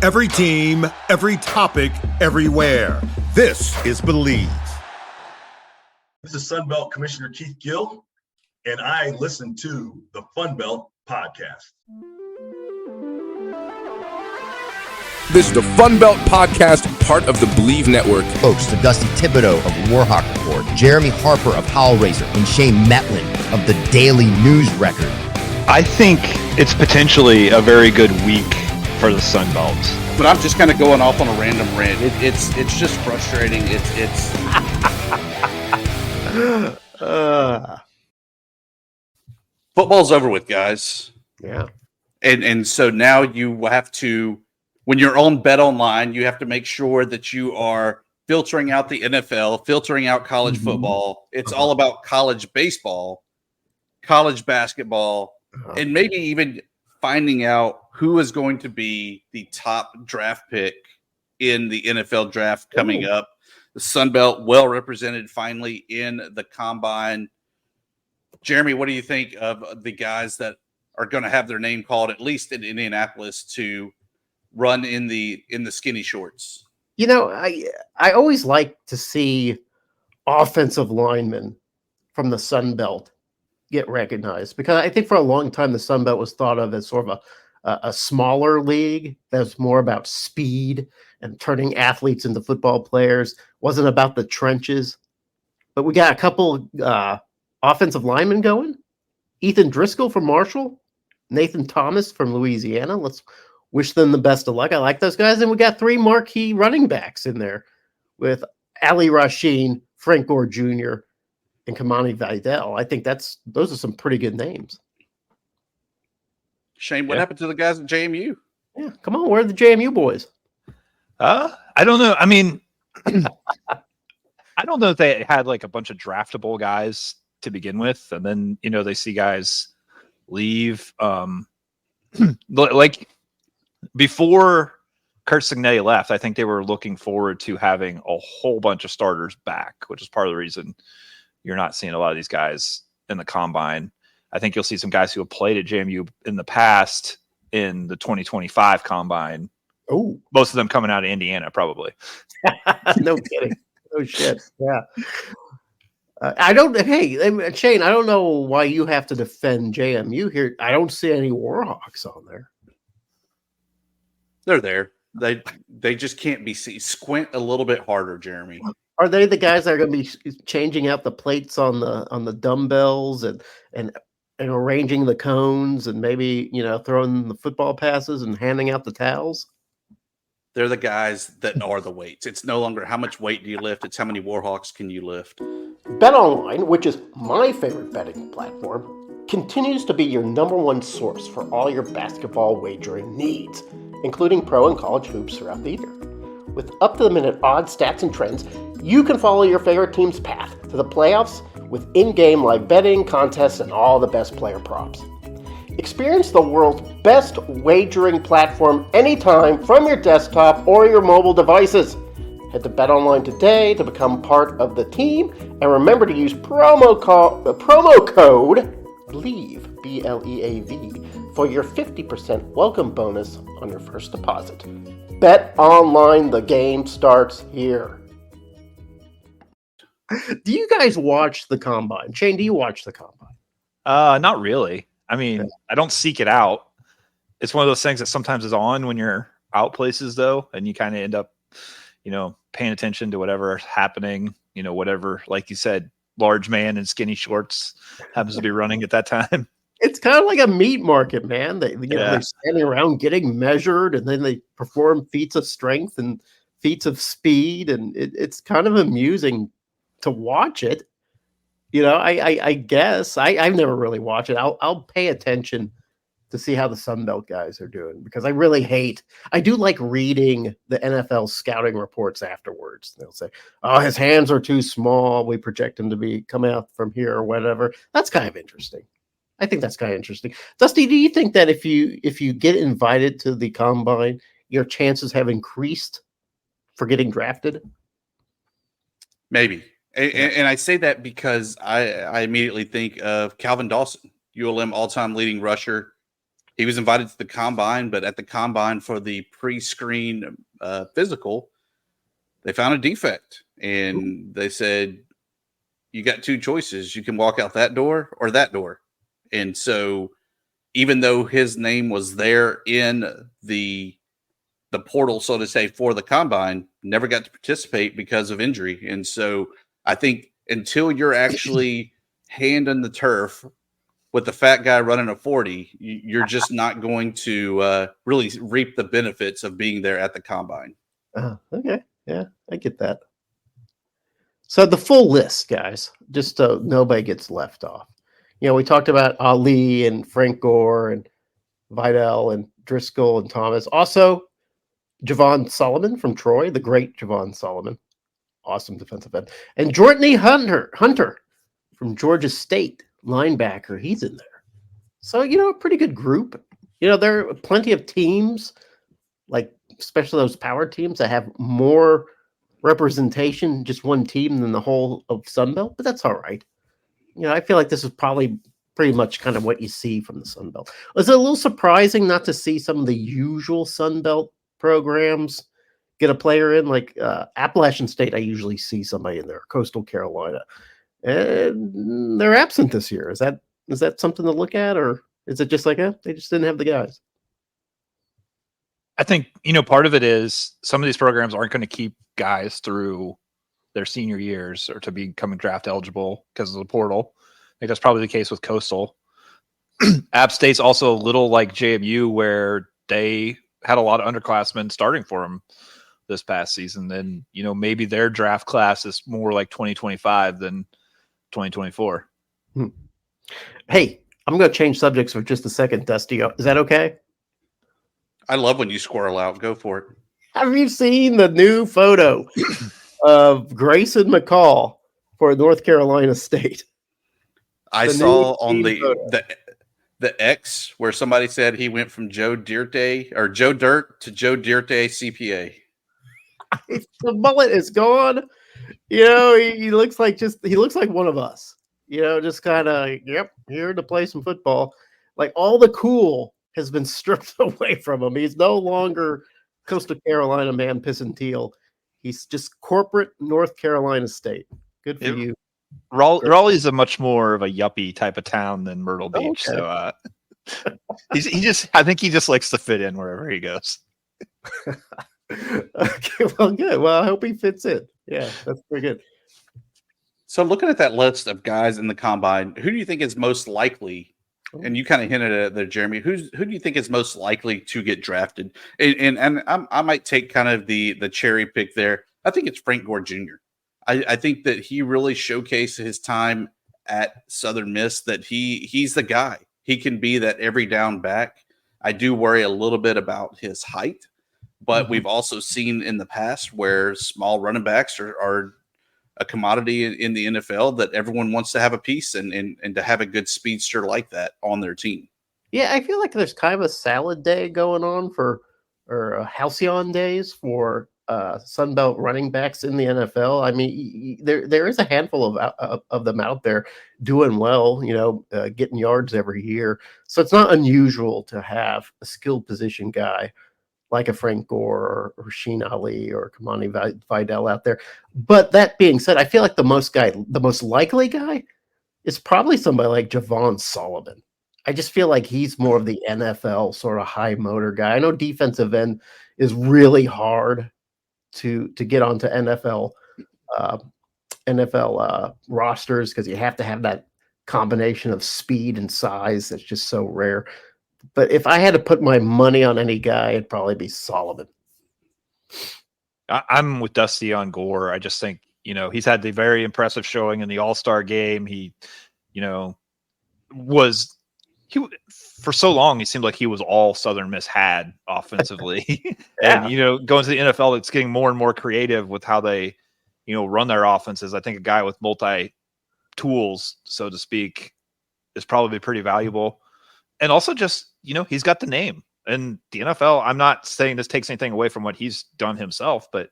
Every team, every topic, everywhere. This is Believe. This is FunBelt Commissioner Keith Gill, and I listen to the FunBelt podcast. This is the FunBelt podcast, part of the Believe Network. Hosts the Dusty Thibodeau of Warhawk Report, Jeremy Harper of Howlraiser, and Shane Metlin of the Daily News Record. I think it's potentially a very good week for the Sunbelt. But I'm just kind of going off on a random rant. It's just frustrating. It's football's over with, guys. Yeah. And so now you have to, when you're on Bet Online, you have to make sure that you are filtering out the NFL, filtering out college football. It's all about college baseball, college basketball, and maybe even finding out who is going to be the top draft pick in the NFL draft coming up. The Sun Belt well represented finally in the combine. Jeremy, what do you think of the guys that are going to have their name called, at least in Indianapolis, to run in the skinny shorts? You know, I always like to see offensive linemen from the Sun Belt get recognized, because I think for a long time the Sun Belt was thought of as sort of a smaller league that's more about speed and turning athletes into football players. Wasn't about the trenches. But we got a couple offensive linemen going. Ethan Driscoll from Marshall, Nathan Thomas from Louisiana. Let's wish them the best of luck. I like those guys. And we got 3 marquee running backs in there with Ali Rasheen, Frank Gore Jr., and Kamani Vidal. I think those are some pretty good names. Shane, what happened to the guys at JMU? Yeah, come on, where are the JMU boys? I don't know. I mean, I don't know if they had like a bunch of draftable guys to begin with, and then they see guys leave. Like before Kurt Signet left, I think they were looking forward to having a whole bunch of starters back, which is part of the reason you're not seeing a lot of these guys in the combine. I think you'll see some guys who have played at JMU in the past in the 2025 combine. Oh, most of them coming out of Indiana, probably. No kidding. Oh shit. Yeah. Hey, Shane, I don't know why you have to defend JMU here. I don't see any Warhawks on there. They're there. They just can't be seen. Squint a little bit harder, Jeremy. Are they the guys that are going to be changing out the plates on the dumbbells and arranging the cones and maybe throwing the football passes and handing out the towels? They're the guys that are the weights. It's no longer how much weight do you lift, it's how many Warhawks can you lift. Bet Online, which is my favorite betting platform, continues to be your number one source for all your basketball wagering needs, including pro and college hoops throughout the year. With up-to-the-minute odds, stats, and trends, you can follow your favorite team's path to the playoffs with in-game live betting, contests, and all the best player props. Experience the world's best wagering platform anytime from your desktop or your mobile devices. Head to BetOnline today to become part of the team, and remember to use promo code BELIEVE, B-L-E-A-V, for your 50% welcome bonus on your first deposit. Bet Online, the game starts here. Do you guys watch the combine? Shane, do you watch the combine? Not really. I mean, I don't seek it out. It's one of those things that sometimes is on when you're out places, though, and you kind of end up, paying attention to whatever's happening. Whatever, like you said, large man in skinny shorts happens to be running at that time. It's kind of like a meat market, man. They're standing around getting measured, and then they perform feats of strength and feats of speed, and it's kind of amusing to watch it. I guess I've never really watched it. I'll pay attention to see how the Sunbelt guys are doing, because I do like reading the NFL scouting reports afterwards. They'll say, "Oh, his hands are too small. We project him to be coming out from here," or whatever. That's kind of interesting. I think that's kind of interesting. Dusty, do you think that if you get invited to the combine, your chances have increased for getting drafted? Maybe. And I say that because I immediately think of Calvin Dawson, ULM all-time leading rusher. He was invited to the combine, but at the combine for the pre-screen physical, they found a defect, and they said, you got two choices. You can walk out that door or that door. And so even though his name was there in the portal, so to say, for the combine, never got to participate because of injury. And so I think until you're actually hand in the turf with the fat guy running a 40, you're just not going to really reap the benefits of being there at the combine. Okay. Yeah, I get that. So the full list, guys, just so nobody gets left off. We talked about Ali and Frank Gore and Vidal and Driscoll and Thomas. Also, Javon Solomon from Troy, the great Javon Solomon. Awesome defensive end. And Jordan Hunter from Georgia State, linebacker. He's in there. So, a pretty good group. There are plenty of teams, like especially those power teams, that have more representation, just one team, than the whole of Sunbelt, but that's all right. I feel like this is probably pretty much kind of what you see from the Sunbelt. Was it a little surprising not to see some of the usual Sunbelt programs get a player in? Like Appalachian State, I usually see somebody in there. Coastal Carolina, and they're absent this year. Is that something to look at, or is it just like they just didn't have the guys? I think, part of it is some of these programs aren't going to keep guys through their senior years or to becoming draft eligible because of the portal. I think that's probably the case with Coastal. App State's also a little like JMU, where they had a lot of underclassmen starting for them this past season. Then, maybe their draft class is more like 2025 than 2024. Hey, I'm going to change subjects for just a second, Dusty. Is that okay? I love when you squirrel out. Go for it. Have you seen the new photo of Grayson McCall for North Carolina State? I saw on the X where somebody said he went from Joe Dirt to Joe Dirt CPA. The mullet is gone. He looks like one of us. Just kind of, here to play some football. Like all the cool has been stripped away from him. He's no longer Coastal Carolina man, piss and teal. He's just corporate North Carolina State. Good for you. Raleigh's a much more of a yuppie type of town than Myrtle Beach. Okay. So I think he just likes to fit in wherever he goes. Okay, well, good. Well, I hope he fits in. Yeah, that's pretty good. So looking at that list of guys in the combine, who do you think is most likely? And you kind of hinted at it there, Jeremy. Who do you think is most likely to get drafted? And I might take kind of the cherry pick there. I think it's Frank Gore Jr. I think that he really showcased his time at Southern Miss, that he's the guy. He can be that every down back. I do worry a little bit about his height, but we've also seen in the past where small running backs are a commodity in the NFL, that everyone wants to have a piece and to have a good speedster like that on their team. Yeah, I feel like there's kind of a salad day going on or halcyon days for Sunbelt running backs in the NFL. I mean, there is a handful of them out there doing well, getting yards every year. So it's not unusual to have a skilled position guy like a Frank Gore or Sheen Ali or Kamani Vidal out there. But that being said, I feel like the most likely guy is probably somebody like Javon Solomon. I just feel like he's more of the NFL sort of high motor guy. I know defensive end is really hard to get onto NFL rosters because you have to have that combination of speed and size that's just so rare. But if I had to put my money on any guy, it'd probably be Solomon. I'm with Dusty on Gore. I just think, he's had the very impressive showing in the All-Star game. He, for so long, he seemed like he was all Southern Miss had offensively. Yeah. And, going to the NFL, it's getting more and more creative with how they, run their offenses. I think a guy with multi-tools, so to speak, is probably pretty valuable. And also just, he's got the name. And the NFL, I'm not saying this takes anything away from what he's done himself, but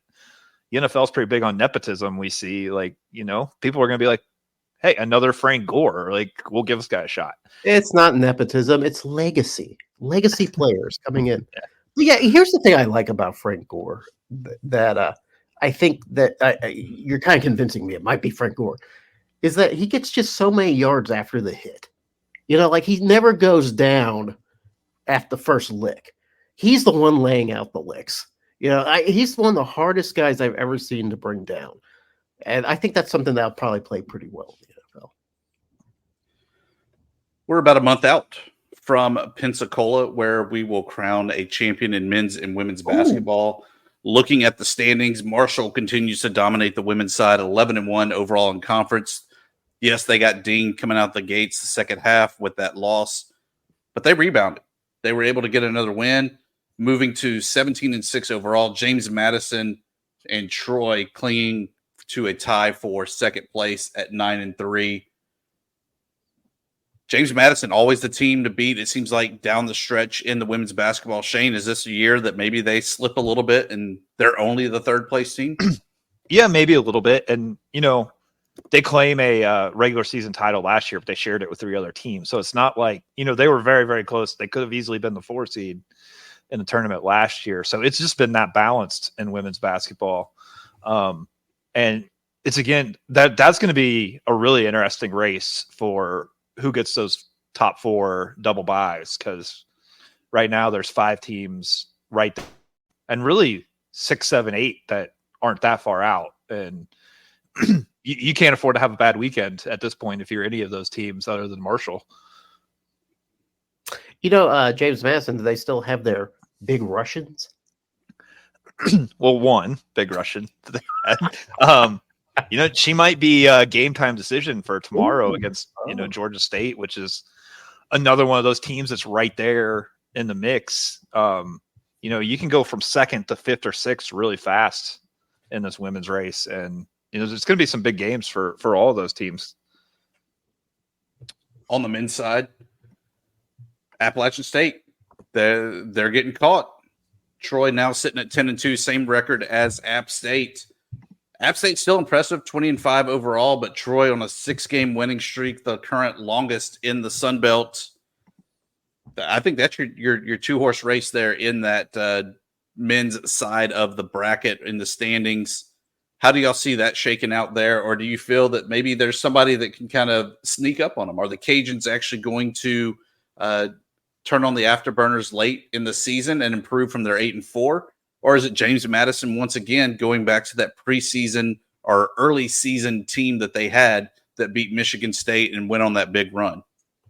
the NFL is pretty big on nepotism. We see, people are going to be like, hey, another Frank Gore, like we'll give this guy a shot. It's not nepotism; it's legacy. Legacy players coming in. Yeah, here's the thing I like about Frank Gore that I think that you're kind of convincing me it might be Frank Gore, is that he gets just so many yards after the hit. Like he never goes down at the first lick. He's the one laying out the licks. He's one of the hardest guys I've ever seen to bring down. And I think that's something that'll probably play pretty well in the NFL. We're about a month out from Pensacola, where we will crown a champion in men's and women's basketball. Looking at the standings, Marshall continues to dominate the women's side, 11-1 overall in conference. Yes, they got dinged coming out the gates the second half with that loss, but they rebounded. They were able to get another win, moving to 17-6 overall. James Madison and Troy clinging to a tie for second place at 9-3. James Madison, always the team to beat, it seems like, down the stretch in the women's basketball. Shane, is this a year that maybe they slip a little bit and they're only the third place team? Yeah, maybe a little bit. And, they claim a regular season title last year, but they shared it with 3 other teams. So it's not like, they were very, very close. They could have easily been the 4 seed in the tournament last year. So it's just been that balanced in women's basketball. And it's, again, that's going to be a really interesting race for who gets those top 4 double buys, because right now there's 5 teams right there, and really 6, 7, 8 that aren't that far out. And you can't afford to have a bad weekend at this point if you're any of those teams other than Marshall. James Madison, do they still have their big Russians? Well, one big Russian. She might be a game time decision for tomorrow against, Georgia State, which is another one of those teams that's right there in the mix. You can go from second to 5th or 6th really fast in this women's race. And, there's going to be some big games for all of those teams. On the men's side, Appalachian State, they're getting caught. Troy now sitting at 10-2, same record as App State. App State's still impressive, 20-5 overall, but Troy on a 6-game winning streak, the current longest in the Sun Belt. I think that's your 2-horse race there in that men's side of the bracket in the standings. How do y'all see that shaking out there? Or do you feel that maybe there's somebody that can kind of sneak up on them? Are the Cajuns actually going to turn on the afterburners late in the season and improve from their 8-4? Or is it James Madison once again going back to that preseason or early season team that they had that beat Michigan State and went on that big run?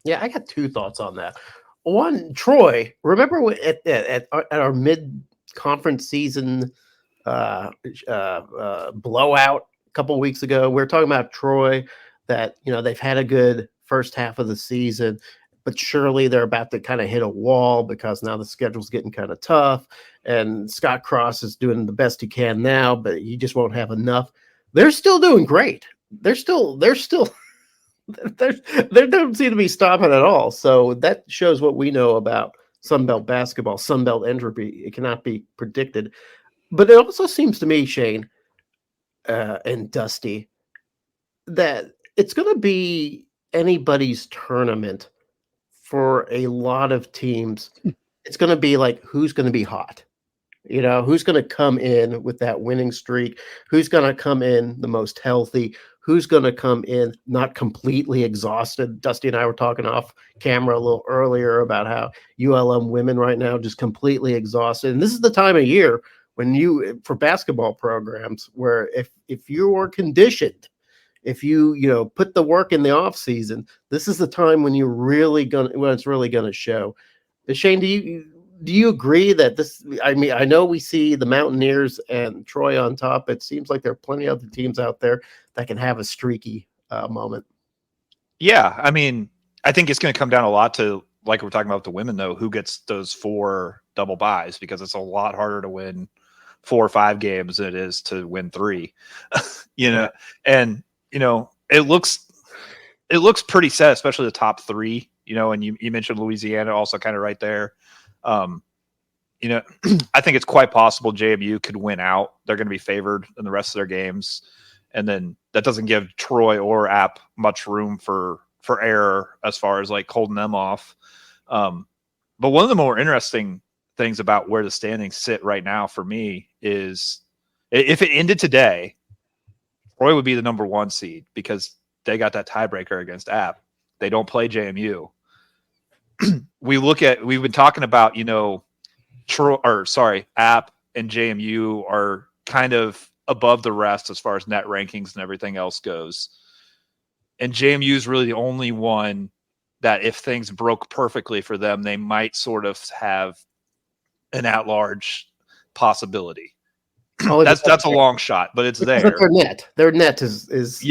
Yeah, I got 2 thoughts on that. One, Troy, remember at our mid-conference season blowout a couple of weeks ago, we were talking about Troy, that they've had a good first half of the season, but surely they're about to kind of hit a wall because now the schedule's getting kind of tough, and Scott Cross is doing the best he can now, but he just won't have enough. They're still doing great. They don't seem to be stopping at all. So that shows what we know about Sunbelt basketball, Sunbelt entropy. It cannot be predicted. But it also seems to me, Shane and Dusty, that it's going to be anybody's tournament for a lot of teams. It's going to be like, who's going to be hot? Who's going to come in with that winning streak? Who's going to come in the most healthy? Who's going to come in not completely exhausted? Dusty and I were talking off camera a little earlier about how ULM women right now just completely exhausted. And this is the time of year when for basketball programs where if you are conditioned, if you put the work in the off season, this is the time when it's really gonna show. Shane, do you agree that this? I mean, I know we see the Mountaineers and Troy on top. It seems like there are plenty of other teams out there that can have a streaky moment. Yeah, I mean, I think it's going to come down a lot to, like we're talking about with the women, though, who gets those 4 double buys, because it's a lot harder to win 4 or 5 games than it is to win 3. And it looks pretty set, especially the top 3. And you mentioned Louisiana also kind of right there. I think it's quite possible JMU could win out. They're going to be favored in the rest of their games. And then that doesn't give Troy or App much room for error as far as like holding them off. But one of the more interesting things about where the standings sit right now for me is if it ended today, Troy would be the number 1 seed because they got that tiebreaker against App. They don't play JMU. We've been talking about, App and JMU are kind of above the rest as far as net rankings and everything else goes. And JMU is really the only one that if things broke perfectly for them, they might sort of have an at-large possibility. That's a long shot, but it's there. Their net is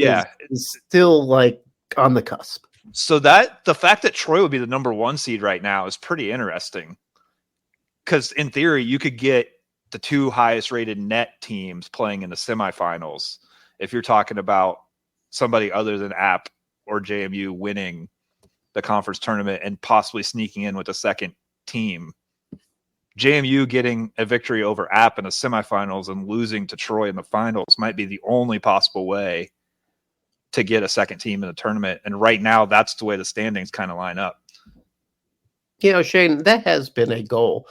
still like on the cusp. So that the fact that Troy would be the number 1 seed right now is pretty interesting. Because in theory, you could get the 2 highest rated net teams playing in the semifinals if you're talking about somebody other than App or JMU winning the conference tournament and possibly sneaking in with a second team. JMU getting a victory over App in the semifinals and losing to Troy in the finals might be the only possible way to get a second team in the tournament. And right now, that's the way the standings kind of line up. Shane, that has been a goal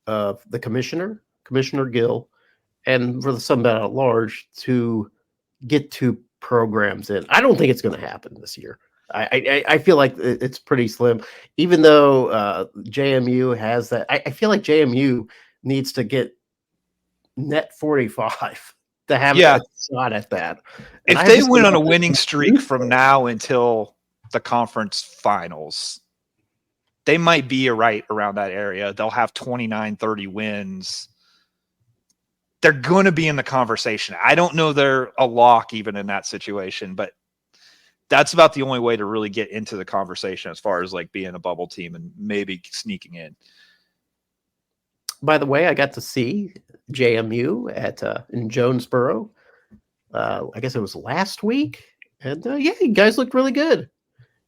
of the Commissioner Gill, and for the Sun Belt at large to get 2 programs in. I don't think it's going to happen this year. I feel like it's pretty slim, even though JMU has that. I feel like JMU needs to get net 45 to have a shot at that. And if they went on a winning streak from now until the conference finals, they might be right around that area. They'll have 29, 30 wins. They're going to be in the conversation. I don't know they're a lock even in that situation, but that's about the only way to really get into the conversation as far as like being a bubble team and maybe sneaking in. By the way, I got to see JMU in Jonesboro. I guess it was last week, and you guys looked really good.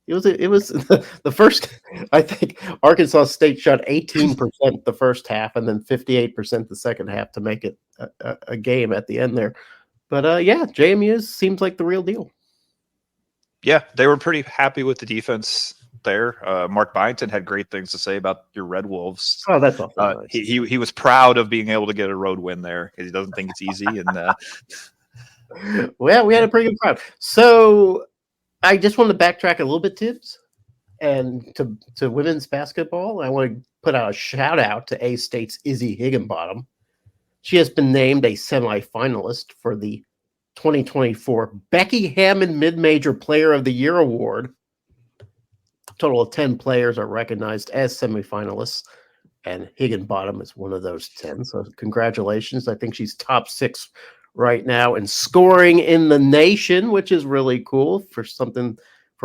It was the first. I think Arkansas State shot 18% the first half, and then 58% the second half to make it a game at the end there. But JMU seems like the real deal. Yeah, they were pretty happy with the defense there. Mark Byington had great things to say about your Red Wolves. Oh, that's awesome. Nice. He was proud of being able to get a road win there because he doesn't think it's easy. And well, we had a pretty good crowd. So I just wanted to backtrack a little bit, Thibs, and to women's basketball. I want to put out a shout out to A-State's Izzy Higginbottom. She has been named a semifinalist for the 2024 Becky Hammond Mid-Major Player of the Year Award. A total of 10 players are recognized as semifinalists, and Higginbottom is one of those 10. So congratulations. I think she's top 6 right now in scoring in the nation, which is really cool for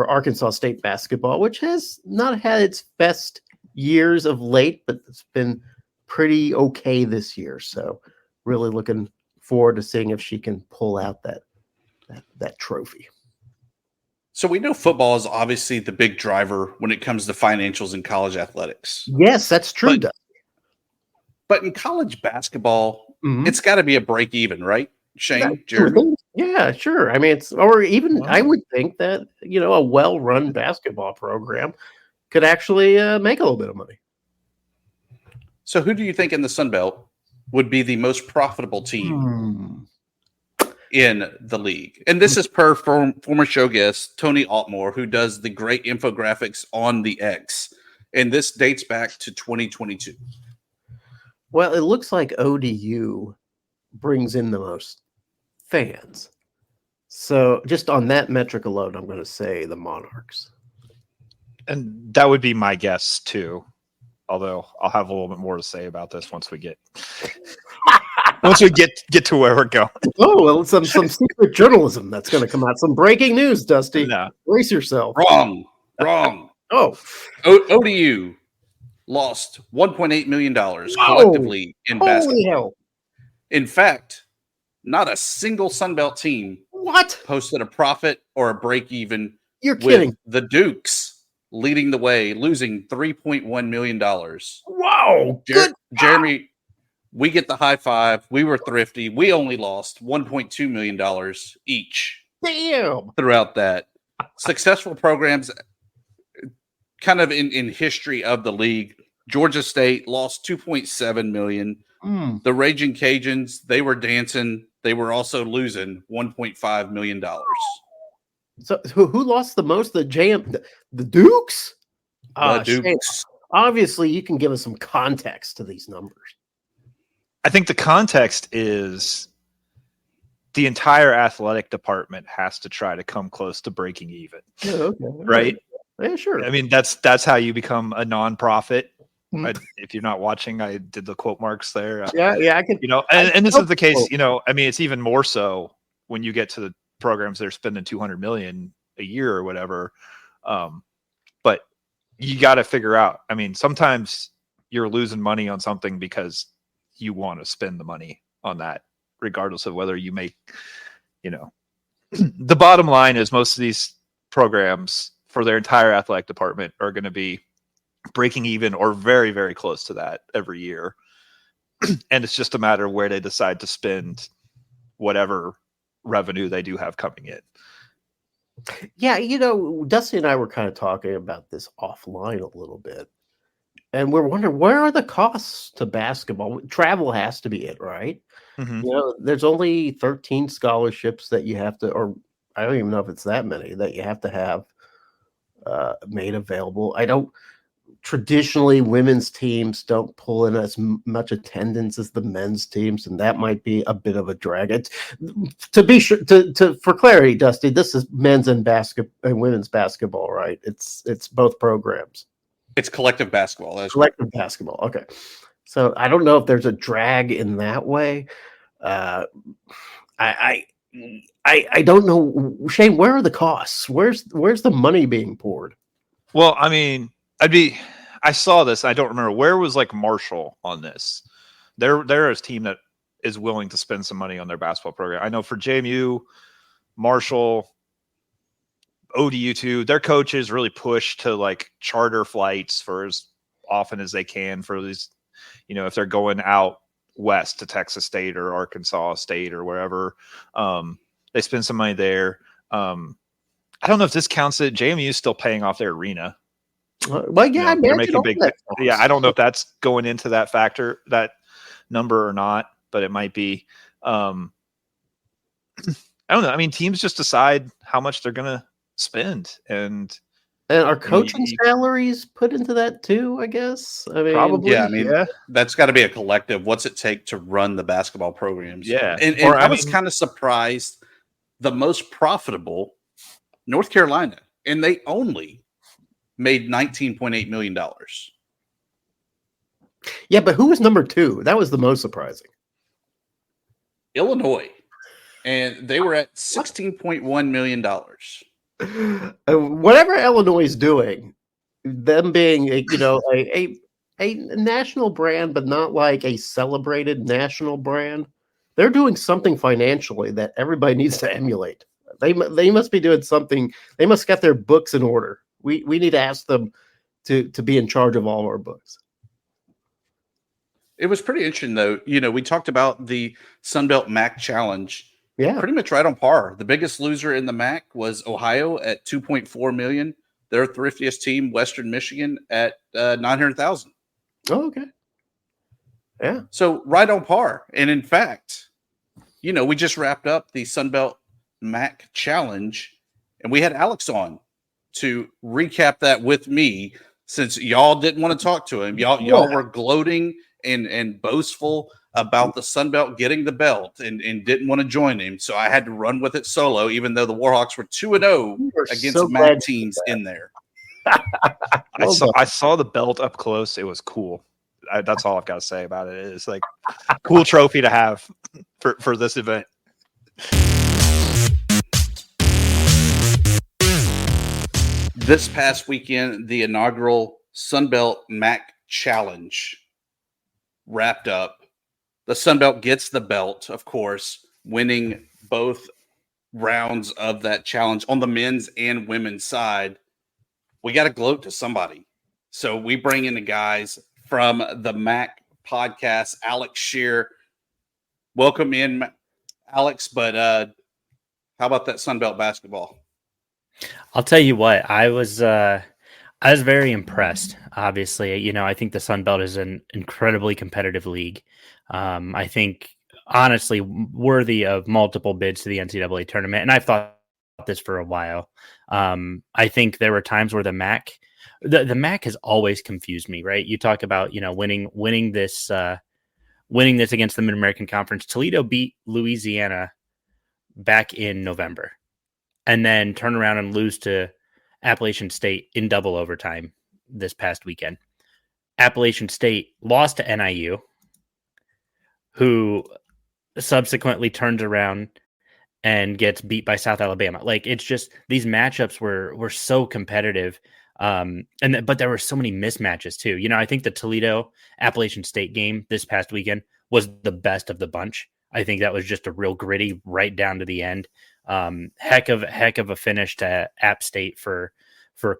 Arkansas State basketball, which has not had its best years of late, but it's been pretty okay this year. So really looking forward to seeing if she can pull out that trophy. So we know football is obviously the big driver when it comes to financials in college athletics. Yes, that's true. But in college basketball, it's got to be a break even, right, Shane? Jeremy? Yeah, sure. I mean, I would think that, a well-run basketball program could actually make a little bit of money. So who do you think in the Sun Belt would be the most profitable team in the league? And this is per former show guest Tony Altmore, who does the great infographics on the X. And this dates back to 2022. Well, it looks like ODU brings in the most fans. So just on that metric alone, I'm going to say the Monarchs. And that would be my guess too. Although I'll have a little bit more to say about this once we get to where we're going. Oh, well, some secret journalism that's going to come out. Some breaking news, Dusty. No. Brace yourself. Wrong. ODU lost $1.8 million collectively in basketball. Hell. In fact, not a single Sun Belt team posted a profit or a break even. You're kidding. The Dukes leading the way, losing $3.1 million. Wow. Jeremy We get the high five. We were thrifty. We only lost $1.2 million each. Damn. Throughout that. Successful programs kind of in history of the league. Georgia State lost $2.7 million. The Raging Cajuns, they were dancing. They were also losing $1.5 million. So who lost the most? The Dukes? The Dukes. Shane, obviously, you can give us some context to these numbers. I think the context is the entire athletic department has to try to come close to breaking even. Yeah, okay. Right? Yeah, sure. I mean, that's how you become a nonprofit. If you're not watching, I did the quote marks there. Yeah, I can. And this is the case. I mean, it's even more so when you get to the programs that are spending $200 million a year or whatever. But you got to figure out. I mean, sometimes you're losing money on something because you want to spend the money on that, regardless of whether you make. The bottom line is most of these programs for their entire athletic department are going to be breaking even or very, very close to that every year. And it's just a matter of where they decide to spend whatever revenue they do have coming in. Yeah, Dusty and I were kind of talking about this offline a little bit. And we're wondering, where are the costs to basketball? Travel has to be it, right? Mm-hmm. There's only 13 scholarships that you have to, or I don't even know if it's that many that you have to have made available. Traditionally, women's teams don't pull in as much attendance as the men's teams, and that might be a bit of a drag. To be sure, for clarity, Dusty, this is men's and women's basketball, right? It's both programs. It's collective basketball. That's collective basketball. Okay, so I don't know if there's a drag in that way. I don't know, Shane. Where are the costs? Where's the money being poured? Well, I mean, I saw this. I don't remember where was like Marshall on this. They're a team that is willing to spend some money on their basketball program. I know for JMU, Marshall, ODU2, their coaches really push to like charter flights for as often as they can for these, if they're going out west to Texas State or Arkansas State or wherever, they spend some money there. I don't know if this counts it. JMU is still paying off their arena. Well, yeah, they're making big. Yeah, I don't know if that's going into that that number or not, but it might be. I don't know. I mean, teams just decide how much they're going to spend, and are coaching salaries put into that too? I guess. I mean, probably. Yeah, that's got to be a collective. What's it take to run the basketball programs? Yeah, and I was kind of surprised. The most profitable, North Carolina, and they only made $19.8 million. Yeah, but who was number 2? That was the most surprising. Illinois, and they were at $16.1 million. Whatever Illinois is doing, them being a national brand, but not like a celebrated national brand, they're doing something financially that everybody needs to emulate. They must be doing something. They must get their books in order. We need to ask them to be in charge of all of our books. It was pretty interesting, though. We talked about the Sunbelt MAC Challenge. Yeah, pretty much right on par. The biggest loser in the MAC was Ohio at $2.4 million. Their thriftiest team, Western Michigan, at $900,000. Oh, okay. Yeah. So right on par. And in fact, we just wrapped up the Sunbelt MAC Challenge, and we had Alex on to recap that with me, since y'all didn't want to talk to him. Y'all were gloating and boastful about the Sunbelt getting the belt and didn't want to join him. So I had to run with it solo, even though the Warhawks were 2-0 against MAC teams in there. I saw the belt up close. It was cool. That's all I've got to say about it. It's like a cool trophy to have for this event. This past weekend, the inaugural Sunbelt MAC Challenge wrapped up. The Sunbelt gets the belt, of course, winning both rounds of that challenge on the men's and women's side. We got to gloat to somebody. So we bring in the guys from the MAC podcast, Alex Shear. Welcome in, Alex. But how about that Sunbelt basketball? I'll tell you what, I was very impressed. Obviously, I think the Sun Belt is an incredibly competitive league. I think honestly worthy of multiple bids to the NCAA tournament, and I've thought this for a while. I think there were times where the MAC has always confused me. Right? You talk about winning this against the Mid American Conference. Toledo beat Louisiana back in November, and then turn around and lose to Appalachian State in double overtime this past weekend. Appalachian State lost to NIU, who subsequently turns around and gets beat by South Alabama. Like, it's just, these matchups were so competitive. But there were so many mismatches too. I think the Toledo Appalachian State game this past weekend was the best of the bunch. I think that was just a real gritty right down to the end. Heck of a finish to App State for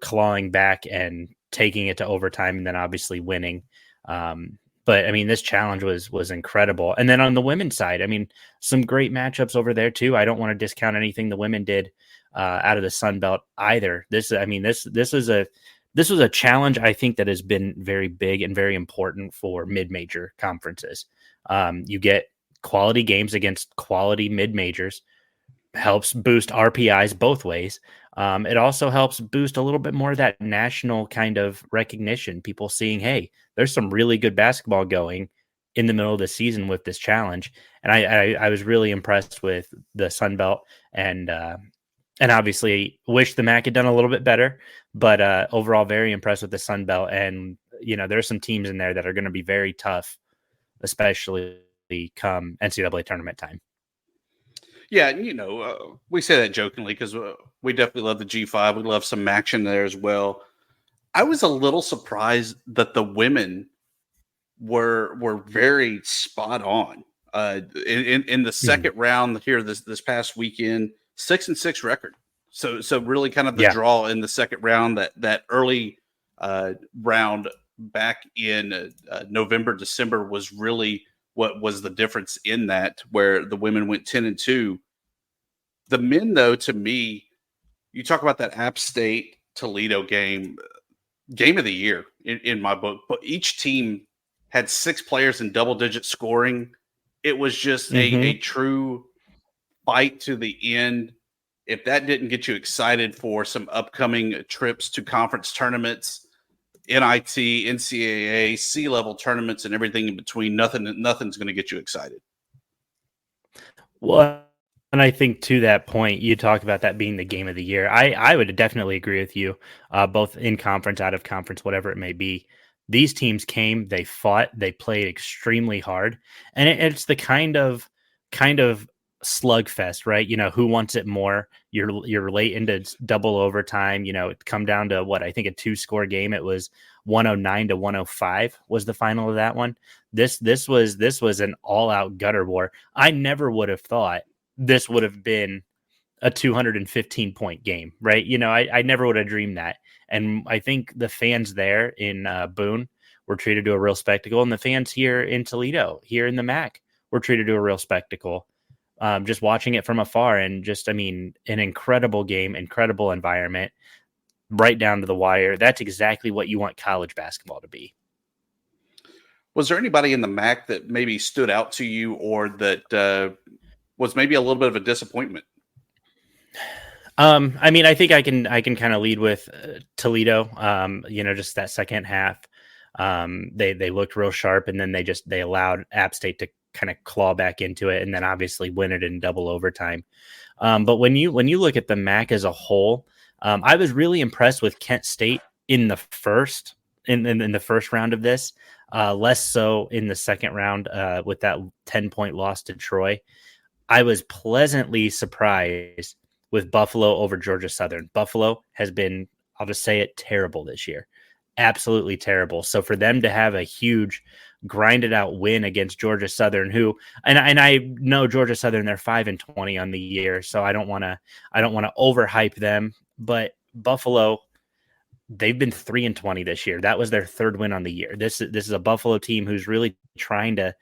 clawing back and taking it to overtime, and then obviously winning. But I mean, this challenge was incredible. And then on the women's side, I mean, some great matchups over there too. I don't want to discount anything the women did out of the Sun Belt either. This was a challenge, I think, that has been very big and very important for mid-major conferences. You get quality games against quality mid-majors, helps boost RPIs both ways. It also helps boost a little bit more of that national kind of recognition. People seeing, hey, there's some really good basketball going in the middle of the season with this challenge. And I was really impressed with the Sun Belt, and obviously wish the MAC had done a little bit better, but overall very impressed with the Sun Belt. And, there's some teams in there that are going to be very tough, especially come NCAA tournament time. Yeah, we say that jokingly because we definitely love the G5. We love some action there as well. I was a little surprised that the women were very spot on. In the second round here this past weekend, 6-6 record. So really kind of the draw in the second round, that early round back in November, December was really what was the difference in that, where the women went 10-2. The men, though, to me, you talk about that App State Toledo game of the year in my book, but each team had 6 players in double-digit scoring. It was just a true fight to the end. If that didn't get you excited for some upcoming trips to conference tournaments, NIT, NCAA, C-level tournaments, and everything in between, nothing's going to get you excited. Well, and I think to that point, you talk about that being the game of the year. I would definitely agree with you, both in conference, out of conference, whatever it may be. These teams came, they fought, they played extremely hard, and it's the kind of slugfest, right? Who wants it more? You're late into double overtime. It come down to what I think a 2-score game. It was 109-105 was the final of that one. This was an all-out gutter war. I never would have thought this would have been a 215-point game, right? I never would have dreamed that. And I think the fans there in Boone were treated to a real spectacle, and the fans here in Toledo, here in the MAC, were treated to a real spectacle. Just watching it from afar, and an incredible game, incredible environment, right down to the wire. That's exactly what you want college basketball to be. Was there anybody in the MAC that maybe stood out to you, or that was maybe a little bit of a disappointment? I think I can kind of lead with Toledo. Just that second half, they looked real sharp, and then they allowed App State to kind of claw back into it, and then obviously win it in double overtime. But when you look at the MAC as a whole, I was really impressed with Kent State in the first round of this, less so in the second round with that 10-point loss to Troy. I was pleasantly surprised with Buffalo over Georgia Southern. Buffalo has been, I'll just say it, terrible this year. Absolutely terrible. So for them to have a huge grinded out win against Georgia Southern, who, and I know Georgia Southern, they're 5-20 on the year, so I don't want to overhype them, but Buffalo, they've been 3-20 this year. That was their third win on the year. This is a Buffalo team who's really trying to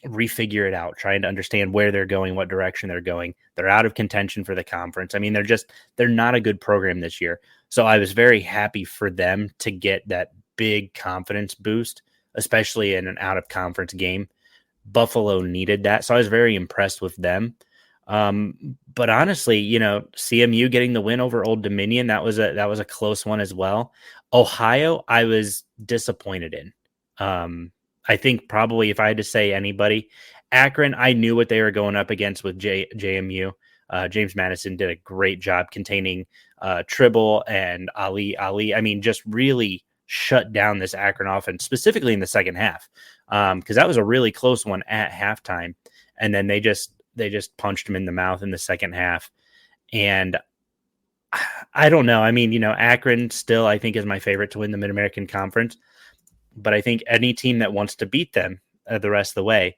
refigure it out, trying to understand where they're going, what direction they're going. They're out of contention for the conference. I mean, they're not a good program this year. So I was very happy for them to get that big confidence boost, especially in an out of conference game. Buffalo needed that. So I was very impressed with them. But honestly, CMU getting the win over Old Dominion, that was a close one as well. Ohio, I was disappointed in. I think probably if I had to say anybody, Akron, I knew what they were going up against with JMU. James Madison did a great job containing Tribble and Ali. I mean, just really shut down this Akron offense, specifically in the second half, because that was a really close one at halftime. And then they just punched him in the mouth in the second half. And I don't know. I mean, Akron still, I think, is my favorite to win the Mid-American Conference. But I think any team that wants to beat them the rest of the way,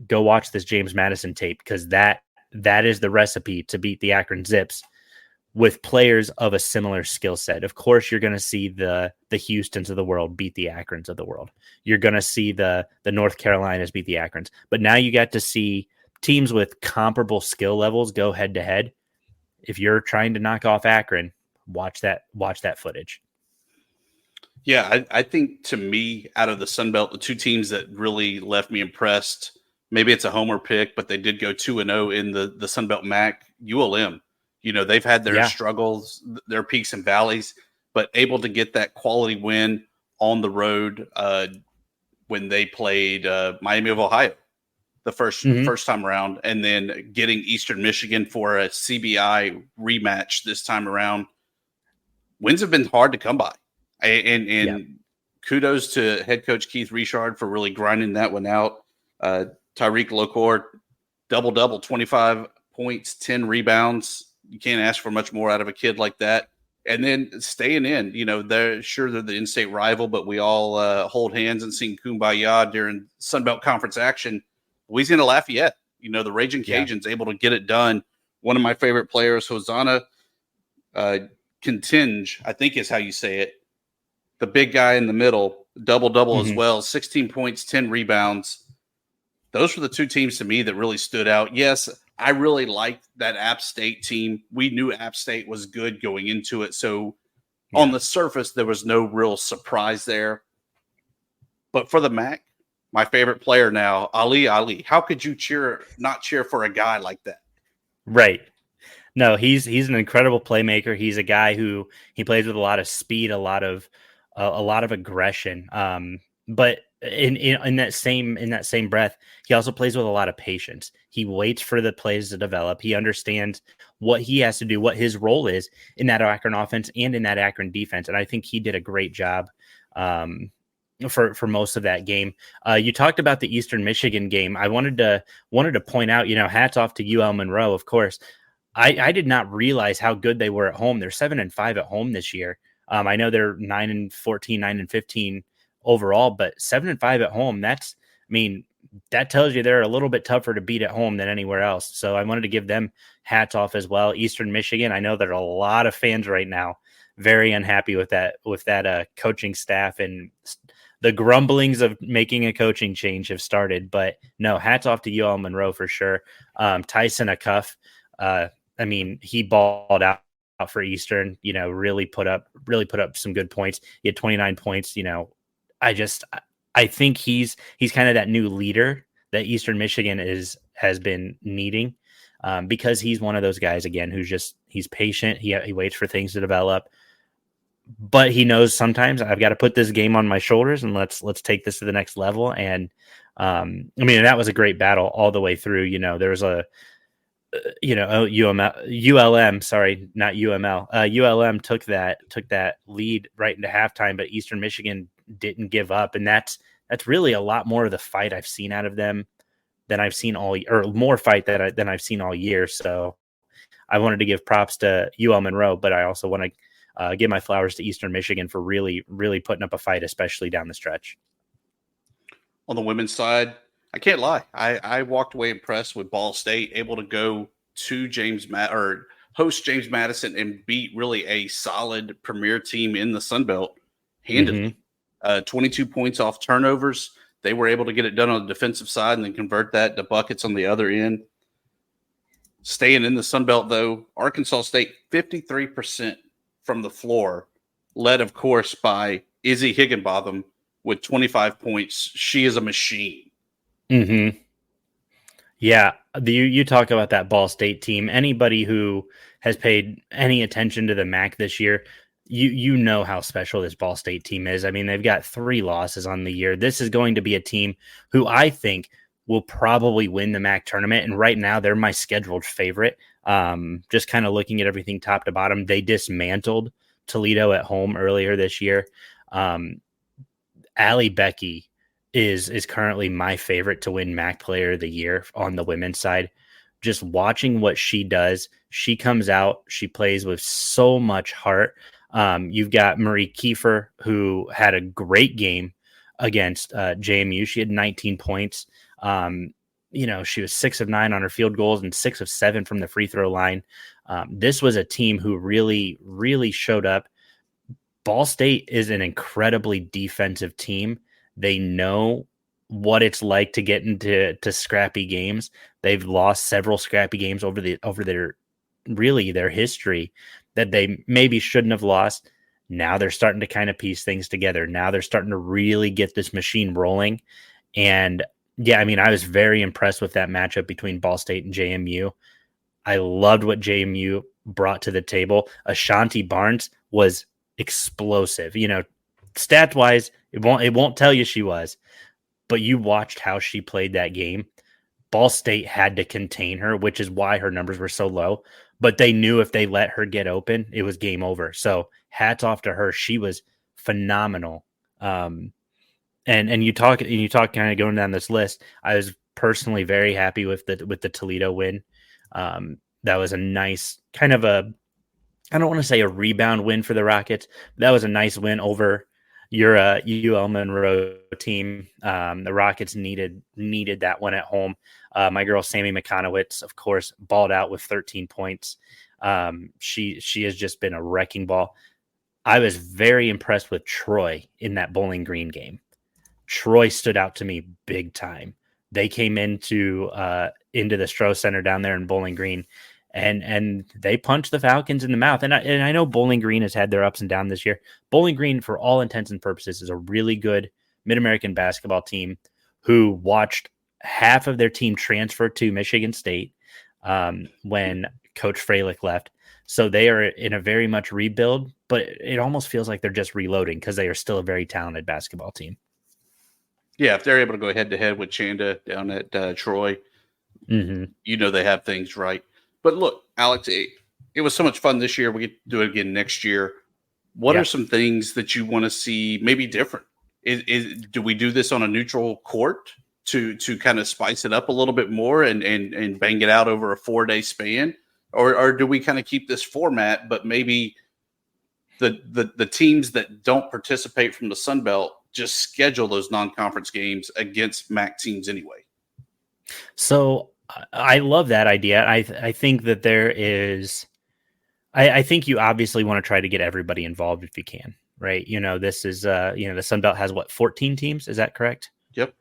go watch this James Madison tape, because that is the recipe to beat the Akron Zips with players of a similar skill set. Of course, you're going to see the Houstons of the world beat the Akrons of the world. You're going to see the North Carolinas beat the Akrons. But now you got to see teams with comparable skill levels go head to head. If you're trying to knock off Akron, watch that footage. Yeah, I think to me, out of the Sun Belt, the two teams that really left me impressed, maybe it's a homer pick, but they did go 2-0 in the Sun Belt MAC. ULM, they've had their struggles, their peaks and valleys, but able to get that quality win on the road when they played Miami of Ohio the first time around, and then getting Eastern Michigan for a CBI rematch this time around. Wins have been hard to come by. And kudos to head coach Keith Richard for really grinding that one out. Tyreek Locor, double-double, 25 points, 10 rebounds. You can't ask for much more out of a kid like that. And then staying in, they're the in-state rival, but we all hold hands and sing Kumbaya during Sun Belt Conference action. Louisiana Lafayette, the Raging Cajuns able to get it done. One of my favorite players, Hosanna Continge, I think is how you say it. The big guy in the middle, double-double as well, 16 points, 10 rebounds. Those were the two teams to me that really stood out. Yes, I really liked that App State team. We knew App State was good going into it. So on the surface, there was no real surprise there. But for the MAC, my favorite player now, Ali. How could you not cheer for a guy like that? Right. No, he's an incredible playmaker. He's a guy who he plays with a lot of speed, a lot of aggression. But in that same breath, he also plays with a lot of patience. He waits for the plays to develop. He understands what he has to do, what his role is in that Akron offense and in that Akron defense. And I think he did a great job for most of that game. You talked about the Eastern Michigan game. I wanted to point out, hats off to UL Monroe, of course. I did not realize how good they were at home. They're 7-5 at home this year. I know they're 9-14, 9-15 overall, but 7-5 at home. That tells you they're a little bit tougher to beat at home than anywhere else. So I wanted to give them hats off as well. Eastern Michigan, I know there are a lot of fans right now very unhappy with that coaching staff, and the grumblings of making a coaching change have started. But no, hats off to UL Monroe for sure. Tyson Acuff, he balled out for Eastern, really put up some good points. He had 29 points. I think he's kind of that new leader that Eastern Michigan has been needing, because he's one of those guys again he's patient. He waits for things to develop, but he knows sometimes I've got to put this game on my shoulders and let's take this to the next level. And that was a great battle all the way through. There was ULM, sorry, not UML. ULM took that lead right into halftime, but Eastern Michigan didn't give up, and that's really a lot more of the fight I've seen out of them than I've seen more fight than I've seen all year. So I wanted to give props to UL Monroe, but I also want to give my flowers to Eastern Michigan for really, really putting up a fight, especially down the stretch. On the women's side, I can't lie. I walked away impressed with Ball State, able to go to host James Madison and beat really a solid premier team in the Sun Belt handedly. 22 points off turnovers. They were able to get it done on the defensive side and then convert that to buckets on the other end. Staying in the Sun Belt, though, Arkansas State 53% from the floor, led, of course, by Izzy Higginbotham with 25 points. She is a machine. Mm-hmm. Yeah, you talk about that Ball State team. Anybody who has paid any attention to the MAC this year, you know how special this Ball State team is. I mean, they've got 3 losses on the year. This is going to be a team who I think will probably win the MAC tournament, and right now they're my scheduled favorite. Just kind of looking at everything top to bottom, they dismantled Toledo at home earlier this year. Allie Becky is currently my favorite to win MAC Player of the Year on the women's side. Just watching what she does, she comes out, she plays with so much heart. You've got Marie Kiefer, who had a great game against JMU. She had 19 points. She was 6 of 9 on her field goals and 6 of 7 from the free throw line. This was a team who really, really showed up. Ball State is an incredibly defensive team. They know what it's like to get into scrappy games. They've lost several scrappy games over their history that they maybe shouldn't have lost. Now they're starting to kind of piece things together. Now they're starting to really get this machine rolling. And yeah, I mean, I was very impressed with that matchup between Ball State and JMU. I loved what JMU brought to the table. Ashanti Barnes was explosive. Stat wise, it won't tell you she was, but you watched how she played that game. Ball State had to contain her, which is why her numbers were so low. But they knew if they let her get open, it was game over. So hats off to her. She was phenomenal. And you talk kind of going down this list. I was personally very happy with the Toledo win. That was a nice kind of I don't want to say a rebound win for the Rockets. But that was a nice win over your UL Monroe team. The Rockets needed that one at home. My girl Sammy McConowitz, of course, balled out with 13 points. She has just been a wrecking ball. I was very impressed with Troy in that Bowling Green game. Troy stood out to me big time. They came into the Stroh Center down there in Bowling Green, and they punched the Falcons in the mouth. And I know Bowling Green has had their ups and downs this year. Bowling Green, for all intents and purposes, is a really good Mid-American basketball team who watched half of their team transfer to Michigan State when Coach Freilich left. So they are in a very much rebuild, but it almost feels like they're just reloading because they are still a very talented basketball team. Yeah, if they're able to go head-to-head with Chanda down at Troy, they have things right. But look, Alex, it was so much fun this year. We get to do it again next year. What are some things that you want to see maybe different? Do we do this on a neutral court to kind of spice it up a little bit more and bang it out over a 4-day span? Or do we kind of keep this format, but maybe the teams that don't participate from the Sun Belt just schedule those non-conference games against MAC teams anyway? So I love that idea. I think that there is, I think you obviously want to try to get everybody involved if you can, right? This is, the Sun Belt has 14 teams. Is that correct? Yep.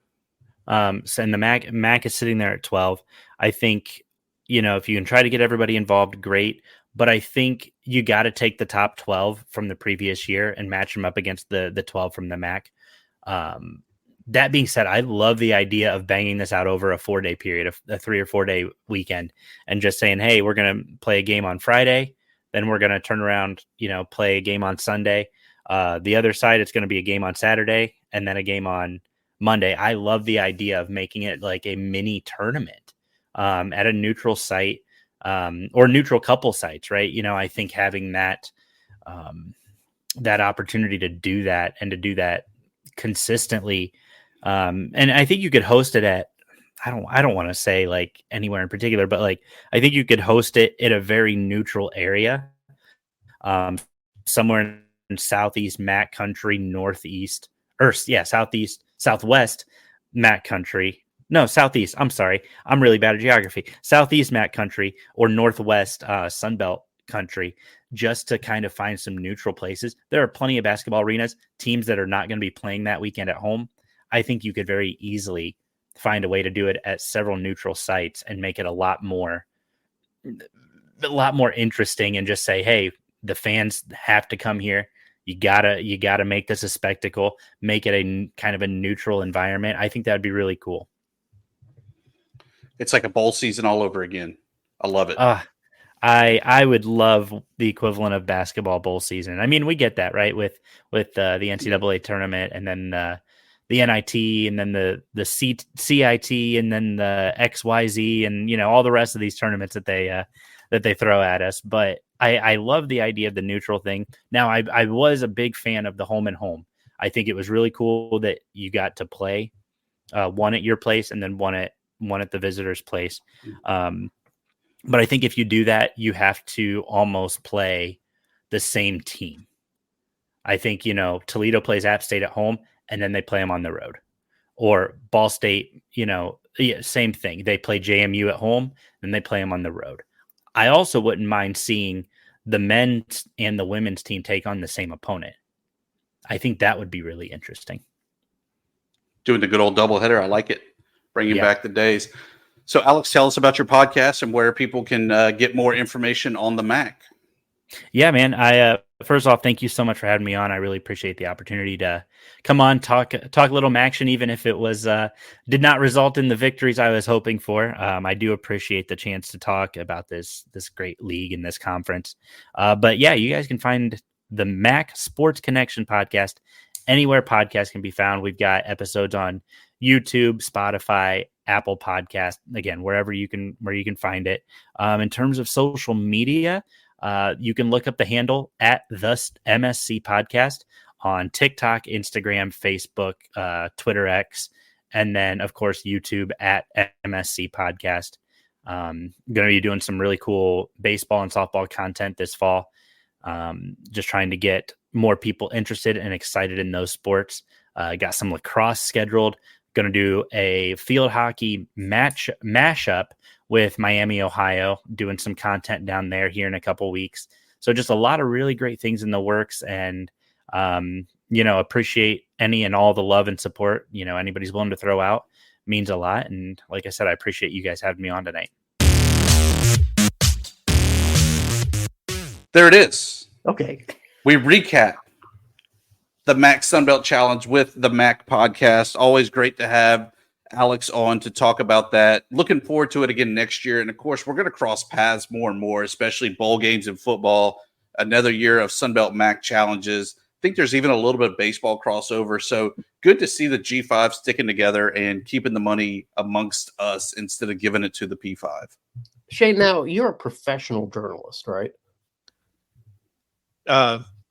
And the MAC is sitting there at 12. I think, if you can try to get everybody involved, great. But I think you got to take the top 12 from the previous year and match them up against the 12 from the MAC. That being said, I love the idea of banging this out over a 4-day period, a 3 or 4 day weekend, and just saying, hey, we're going to play a game on Friday. Then we're going to turn around, play a game on Sunday. The other side, it's going to be a game on Saturday and then a game on Monday. I love the idea of making it like a mini tournament at a neutral site or neutral couple sites, right? I think having that opportunity to do that and to do that consistently. And I think you could host it at, I don't want to say like anywhere in particular, but like, I think you could host it in a very neutral area, somewhere in Southeast MAC country, Southwest MAC country, No, Southeast. I'm sorry. I'm really bad at geography. Southeast MAC country or Northwest Sunbelt country, just to kind of find some neutral places. There are plenty of basketball arenas, teams that are not going to be playing that weekend at home. I think you could very easily find a way to do it at several neutral sites and make it a lot more interesting, and just say, hey, the fans have to come here. You gotta make this a spectacle, make it a kind of a neutral environment. I think that would be really cool. It's like a bowl season all over again. I love it. I would love the equivalent of basketball bowl season. I mean, we get that, right? With the NCAA tournament, and then the NIT, and then the CIT, and then the XYZ, and all the rest of these tournaments that they throw at us. But I love the idea of the neutral thing. Now, I was a big fan of the home and home. I think it was really cool that you got to play one at your place and then one at the visitor's place. But I think if you do that, you have to almost play the same team. I think, Toledo plays App State at home and then they play them on the road. Or Ball State, same thing. They play JMU at home and they play them on the road. I also wouldn't mind seeing the men's and the women's team take on the same opponent. I think that would be really interesting. Doing the good old doubleheader. I like it. Bringing back the days. So, Alex, tell us about your podcast and where people can get more information on the MAC. Yeah, man. I first off, thank you so much for having me on. I really appreciate the opportunity to come on, talk a little MACtion, even if it was did not result in the victories I was hoping for. I do appreciate the chance to talk about this great league and this conference. But yeah, you guys can find the MAC Sports Connection podcast anywhere podcasts can be found. We've got episodes on YouTube, Spotify, Apple Podcast, again, wherever you can find it. In terms of social media, you can look up the handle at the MSC Podcast on TikTok, Instagram, Facebook, Twitter X, and then, of course, YouTube at MSC Podcast. Going to be doing some really cool baseball and softball content this fall. Just trying to get more people interested and excited in those sports. Got some lacrosse scheduled. Going to do a field hockey mashup with Miami, Ohio, doing some content down there here in a couple weeks. So just a lot of really great things in the works, and appreciate any and all the love and support anybody's willing to throw out. Means a lot. And like I said, I appreciate you guys having me on tonight. There it is. Okay. We recap the MAC Sunbelt Challenge with the MAC podcast. Always great to have Alex on to talk about that. Looking forward to it again next year. And of course, we're going to cross paths more and more, especially bowl games in football. Another year of Sunbelt MAC challenges. I think there's even a little bit of baseball crossover. So good to see the G5 sticking together and keeping the money amongst us instead of giving it to the P5. Shane, now you're a professional journalist, right?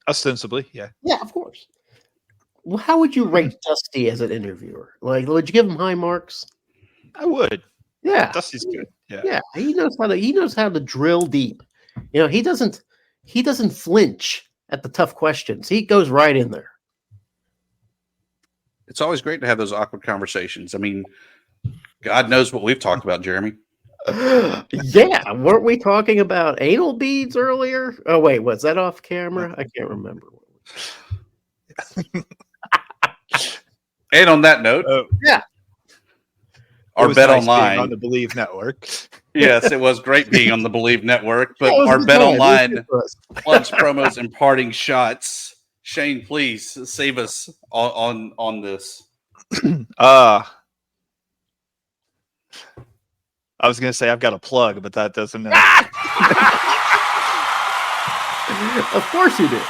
Ostensibly, yeah. Yeah, of course. Well, how would you rate Dusty as an interviewer? Like, would you give him high marks? I would. Yeah, Dusty's good. Yeah. Yeah, he knows how to drill deep. He doesn't flinch at the tough questions. He goes right in there. It's always great to have those awkward conversations. I mean, God knows what we've talked about, Jeremy. Yeah, weren't we talking about anal beads earlier? Oh wait, was that off camera? I can't remember. And on that note, yeah, our Bet Online on the Believe Network. Yes, it was great being on the Believe Network. But Yeah, our Bet Online fun. plugs, promos, and parting shots. Shane, please save us on this. I was going to say I've got a plug, but that doesn't. Of course you do.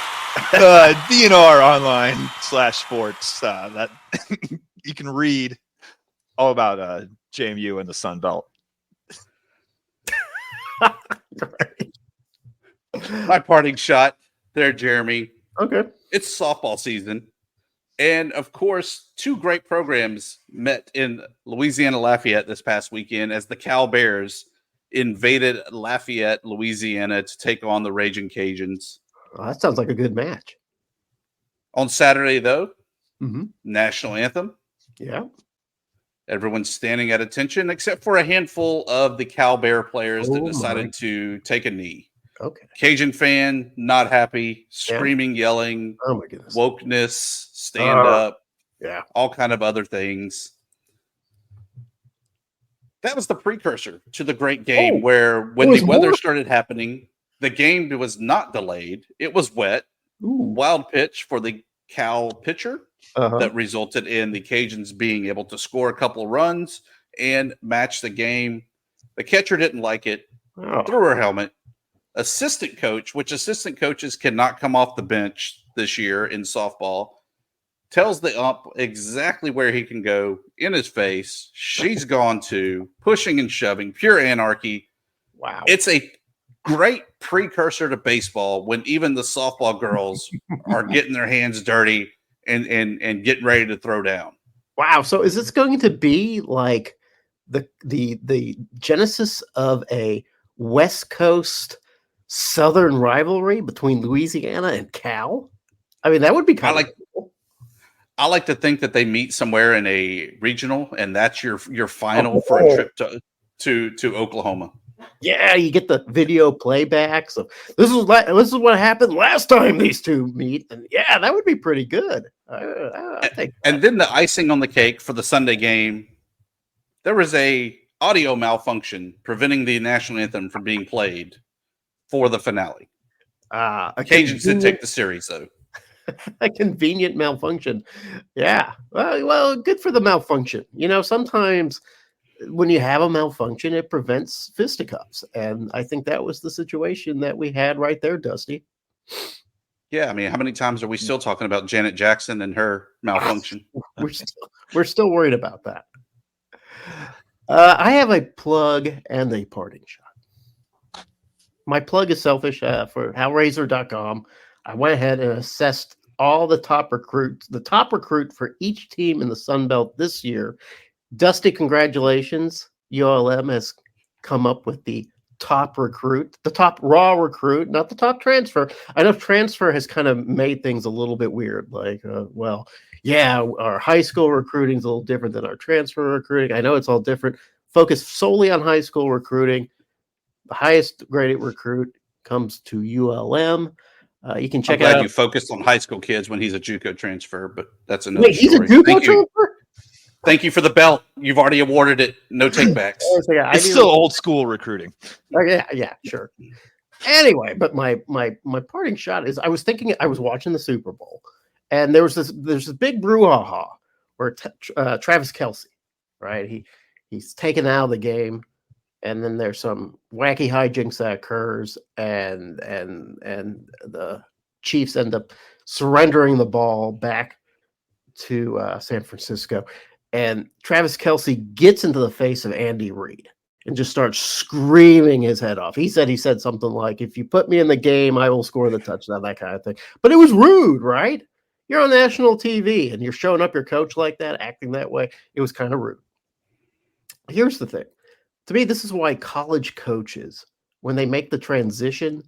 DNR Online /sports. That you can read all about JMU and the Sun Belt. My parting shot there, Jeremy. Okay. It's softball season. And of course, two great programs met in Louisiana Lafayette this past weekend as the Cal Bears invaded Lafayette, Louisiana to take on the Raging Cajuns. Oh, that sounds like a good match. On Saturday, though, Mm-hmm. national anthem. Yeah. Everyone's standing at attention except for a handful of the Cal Bear players that decided to take a knee. Okay. Cajun fan, not happy, screaming, yelling, Oh my goodness. wokeness, stand up, all kind of other things. That was the precursor to the great game where when the weather started happening, the game was not delayed. It was wet. Wild pitch for the Cal pitcher that resulted in the Cajuns being able to score a couple of runs and match the game. The catcher didn't like it, threw her helmet. Assistant coach, which assistant coaches cannot come off the bench this year in softball, tells the ump exactly where he can go in his face. She's gone to pushing and shoving, pure anarchy. Wow. It's a great precursor to baseball when even the softball girls are getting their hands dirty and getting ready to throw down. Wow. So is this going to be like the genesis of a West Coast Southern rivalry between Louisiana and Cal? I mean, that would be kind of cool. I like to think that they meet somewhere in a regional, and that's your final for a trip to Oklahoma. Yeah, you get the video playbacks of this is what happened last time these two meet, and yeah, that would be pretty good. I think. And then the icing on the cake for the Sunday game, there was a audio malfunction preventing the national anthem from being played for the finale. Cajuns did take the series though. A convenient malfunction. Yeah. Well, good for the malfunction. You know, sometimes when you have a malfunction, it prevents fisticuffs. And I think that was the situation that we had right there, Dusty. Yeah. I mean, how many times are we still talking about Janet Jackson and her malfunction? We're still worried about that. I have a plug and a parting shot. My plug is selfish for hellraiser.com. I went ahead and assessed all the top recruits. The top recruit for each team in the Sun Belt this year. Dusty, congratulations. ULM has come up with the top recruit, the top raw recruit, not the top transfer. I know transfer has kind of made things a little bit weird. Like, our high school recruiting is a little different than our transfer recruiting. I know it's all different. Focus solely on high school recruiting. The highest graded recruit comes to ULM. You can check out. You focused on high school kids when he's a JUCO transfer, but that's another story. He's a JUCO transfer? Thank you for the belt. You've already awarded it. No takebacks. It's still old school recruiting. Yeah, sure. Anyway, but my parting shot is I was watching the Super Bowl, and there's this big brouhaha where Travis Kelce, right? He's taken out of the game. And then there's some wacky hijinks that occurs, and the Chiefs end up surrendering the ball back to San Francisco. And Travis Kelce gets into the face of Andy Reid and just starts screaming his head off. He said something like, "If you put me in the game, I will score the touchdown," that kind of thing. But it was rude, right? You're on national TV and you're showing up your coach like that, acting that way. It was kind of rude. Here's the thing. To me, this is why college coaches, when they make the transition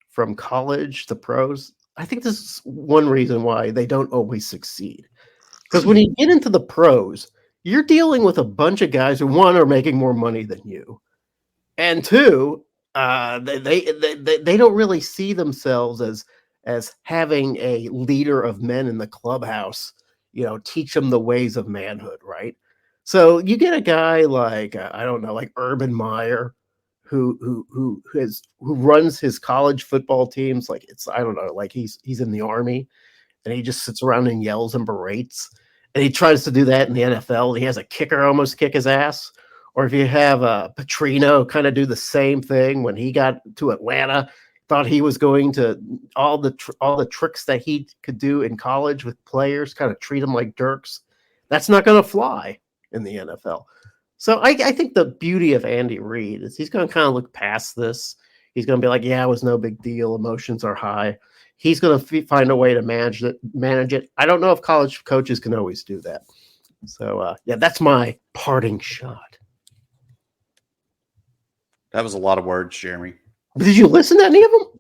from college to pros, I think this is one reason why they don't always succeed. Because when you get into the pros, you're dealing with a bunch of guys who, one, are making more money than you, and two, they don't really see themselves as having a leader of men in the clubhouse, teach them the ways of manhood, right? So you get a guy like like Urban Meyer, who runs his college football teams like he's in the Army, and he just sits around and yells and berates, and he tries to do that in the NFL. He has a kicker almost kick his ass, or if you have Petrino kind of do the same thing when he got to Atlanta, thought he was going to all the tricks that he could do in college with players, kind of treat them like Dirks. That's not going to fly in the NFL. So I think the beauty of Andy Reid is he's going to kind of look past this. He's going to be like, yeah, it was no big deal. Emotions are high. He's going to find a way to manage it. I don't know if college coaches can always do that. So, that's my parting shot. That was a lot of words, Jeremy. Did you listen to any of them?